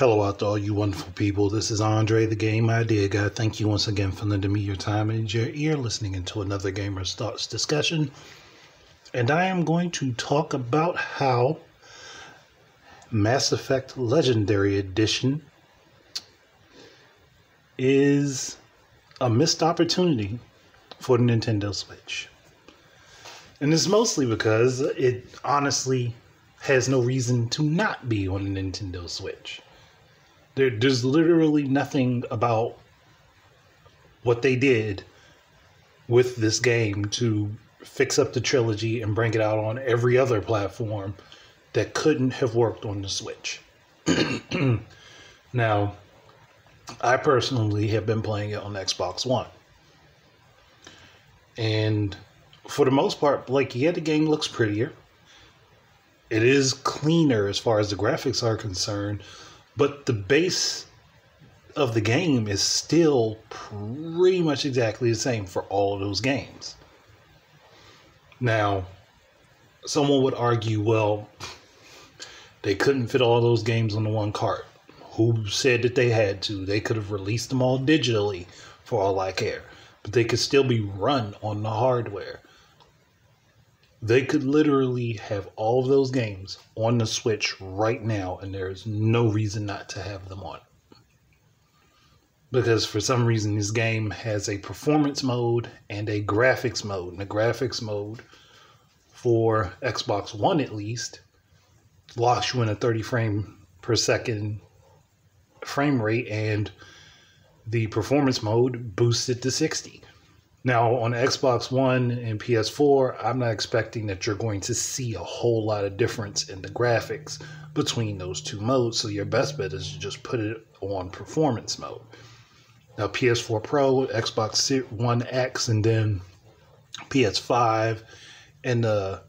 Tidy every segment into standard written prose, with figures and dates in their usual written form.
Hello out to all you wonderful people. This is Andre, the Game Idea Guy. Thank you once again for lending me your time and your ear listening into another Gamer's Thoughts discussion. And I am going to talk about how Mass Effect Legendary Edition is a missed opportunity for the Nintendo Switch. And it's mostly because it honestly has no reason to not be on the Nintendo Switch. There's literally nothing about what they did with this game to fix up the trilogy and bring it out on every other platform that couldn't have worked on the Switch. Now, I personally have been playing it on Xbox One. And for the most part, the game looks prettier. It is cleaner as far as the graphics are concerned. But the base of the game is still pretty much exactly the same for all of those games. Now, someone would argue, well, they couldn't fit all those games on the one cart. Who said that they had to? They could have released them all digitally for all I care. But they could still be run on the hardware. They could literally have all of those games on the Switch right now, and there's no reason not to have them on. Because for some reason, this game has a performance mode and a graphics mode. And the graphics mode, for Xbox One at least, locks you in a 30 frame per second frame rate, and the performance mode boosts it to 60. Now, on Xbox One and PS4, I'm not expecting that you're going to see a whole lot of difference in the graphics between those two modes, so your best bet is to just put it on performance mode. Now, PS4 Pro, Xbox One X, and then PS5 and the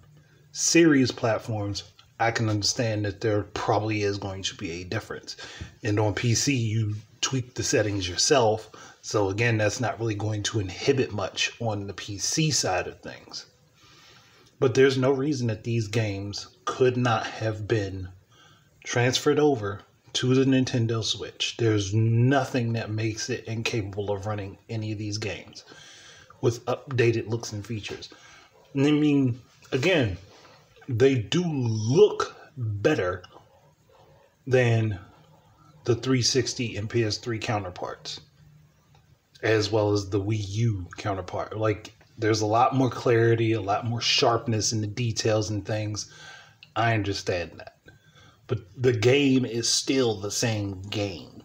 series platforms, I can understand that there probably is going to be a difference. And on PC, you tweak the settings yourself. So again, that's not really going to inhibit much on the PC side of things. But there's no reason that these games could not have been transferred over to the Nintendo Switch. There's nothing that makes it incapable of running any of these games with updated looks and features. And I mean, again, they do look better than the 360 and PS3 counterparts, as well as the Wii U counterpart. There's a lot more clarity, a lot more sharpness in the details and things. I understand that. But the game is still the same game.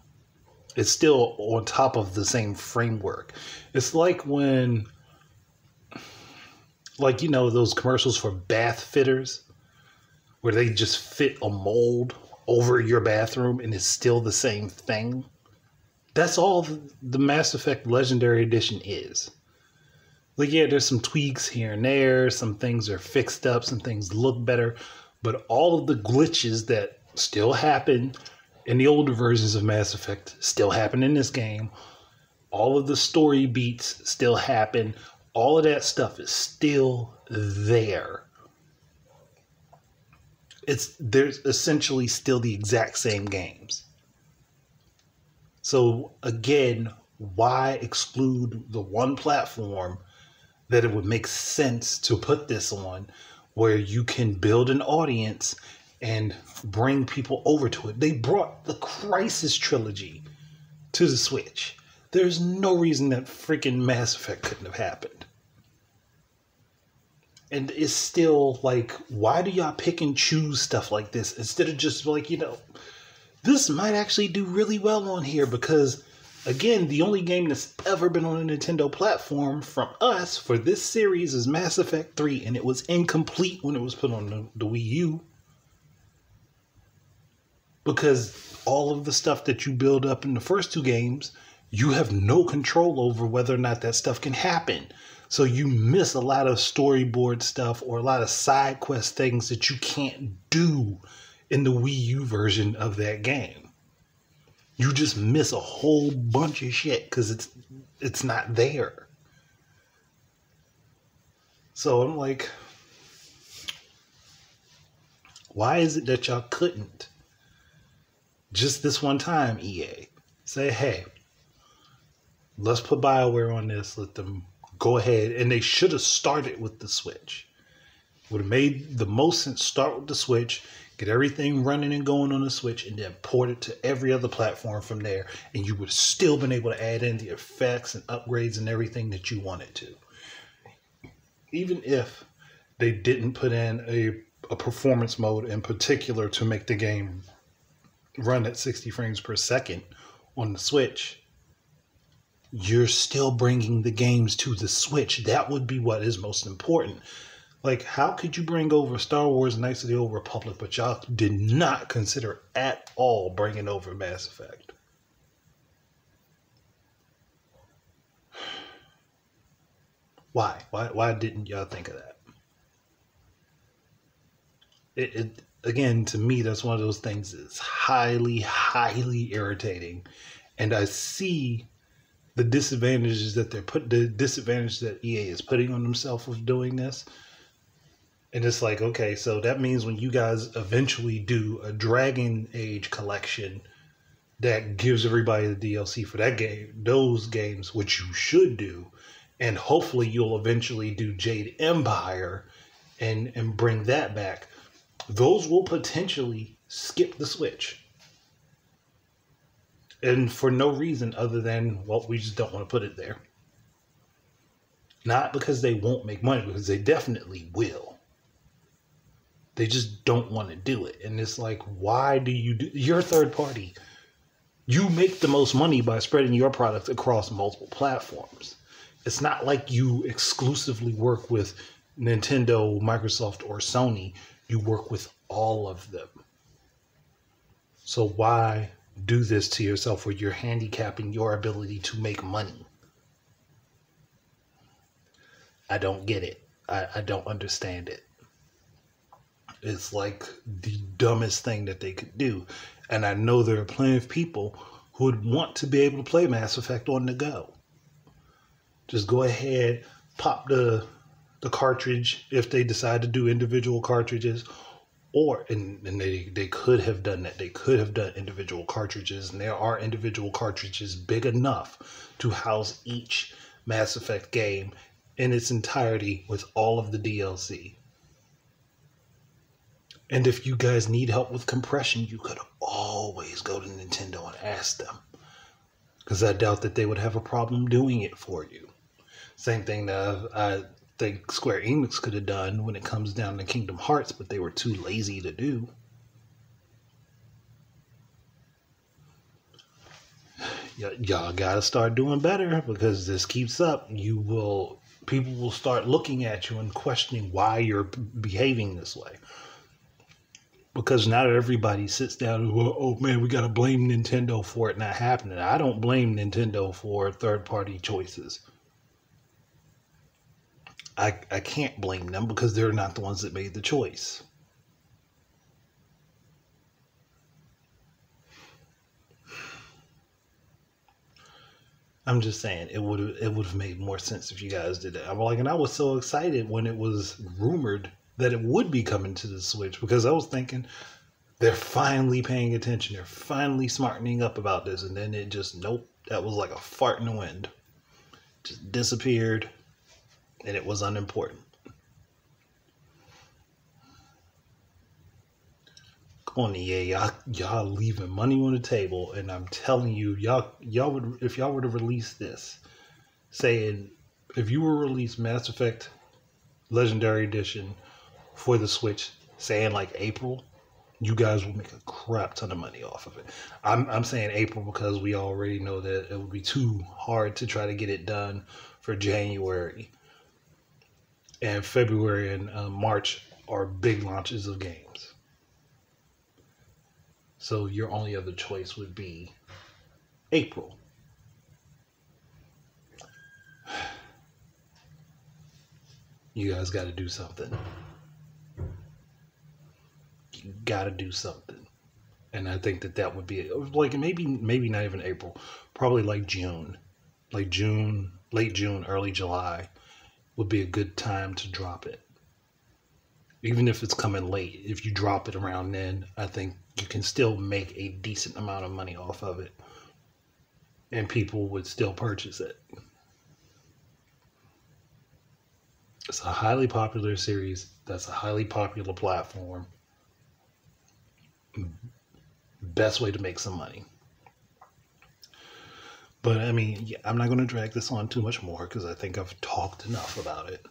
It's still on top of the same framework. It's like when, those commercials for bath fitters, where they just fit a mold over your bathroom and it's still the same thing. That's all the Mass Effect Legendary Edition is. There's some tweaks here and there. Some things are fixed up. Some things look better. But all of the glitches that still happen in the older versions of Mass Effect still happen in this game. All of the story beats still happen. All of that stuff is still there. There's essentially still the exact same games. So again, why exclude the one platform that it would make sense to put this on, where you can build an audience and bring people over to it? They brought the Crisis trilogy to the Switch. There's no reason that freaking Mass Effect couldn't have happened. And it's still why do y'all pick and choose stuff like this instead of just this might actually do really well on here? Because again, the only game that's ever been on a Nintendo platform from us for this series is Mass Effect 3, and it was incomplete when it was put on the Wii U. Because all of the stuff that you build up in the first two games, you have no control over whether or not that stuff can happen. So you miss a lot of storyboard stuff or a lot of side quest things that you can't do in the Wii U version of that game. You just miss a whole bunch of shit because it's not there. So I'm like, why is it that y'all couldn't just this one time, EA. Say, hey, let's put BioWare on this. Let them go ahead. And they should have started with the Switch. Would have made the most sense. Start with the Switch, get everything running and going on the Switch, and then port it to every other platform from there. And you would have still been able to add in the effects and upgrades and everything that you wanted to. Even if they didn't put in a performance mode in particular to make the game run at 60 frames per second on the Switch, you're still bringing the games to the Switch. That would be what is most important. Like, how could you bring over Star Wars Knights of the Old Republic, but y'all did not consider at all bringing over Mass Effect? Why? Why didn't y'all think of that? It again, to me, that's one of those things that's highly, highly irritating. And I see the disadvantages that the disadvantage that EA is putting on themselves with doing this. And it's like, okay, so that means when you guys eventually do a Dragon Age collection that gives everybody the DLC for that game, those games, which you should do, and hopefully you'll eventually do Jade Empire and bring that back, those will potentially skip the Switch. And for no reason other than, well, we just don't want to put it there. Not because they won't make money, because they definitely will. They just don't want to do it. And it's like, why do you do? You're a third party. You make the most money by spreading your product across multiple platforms. It's not like you exclusively work with Nintendo, Microsoft, or Sony. You work with all of them. So why do this to yourself where you're handicapping your ability to make money? I don't get it. I don't understand it. It's like the dumbest thing that they could do. And I know there are plenty of people who would want to be able to play Mass Effect on the go. Just go ahead, pop the cartridge if they decide to do individual cartridges. Or, and they could have done that. They could have done individual cartridges. And there are individual cartridges big enough to house each Mass Effect game in its entirety with all of the DLC. And if you guys need help with compression, you could always go to Nintendo and ask them. Because I doubt that they would have a problem doing it for you. Same thing that I think Square Enix could have done when it comes down to Kingdom Hearts, but they were too lazy to do. Y'all gotta start doing better, because this keeps up. People will start looking at you and questioning why you're behaving this way. Because not everybody sits down and, oh man, we got to blame Nintendo for it not happening. I don't blame Nintendo for third-party choices. I can't blame them because they're not the ones that made the choice. I'm just saying it would have made more sense if you guys did that. And I was so excited when it was rumored that it would be coming to the Switch, because I was thinking they're finally paying attention. They're finally smartening up about this. And then it just, nope, that was like a fart in the wind. Just disappeared, and it was unimportant. Come on, EA, y'all leaving money on the table, and I'm telling you, y'all would, if y'all were to release this, saying, if you were to release Mass Effect Legendary Edition for the Switch, saying like April, you guys will make a crap ton of money off of it. I'm saying April because we already know that it would be too hard to try to get it done for January. And February and March are big launches of games. So your only other choice would be April. You guys got to do something. You got to do something. And I think that would be like maybe not even April, probably like June, late June, early July would be a good time to drop it. Even if it's coming late, if you drop it around then, I think you can still make a decent amount of money off of it, and people would still purchase it. It's a highly popular series. That's a highly popular platform. Best way to make some money. But I mean, yeah, I'm not going to drag this on too much more because I think I've talked enough about it.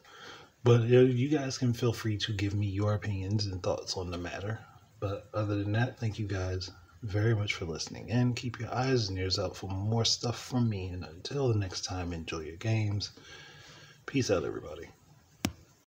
But you guys can feel free to give me your opinions and thoughts on the matter. But other than that, thank you guys very much for listening. And keep your eyes and ears out for more stuff from me. And until the next time, enjoy your games. Peace out, everybody.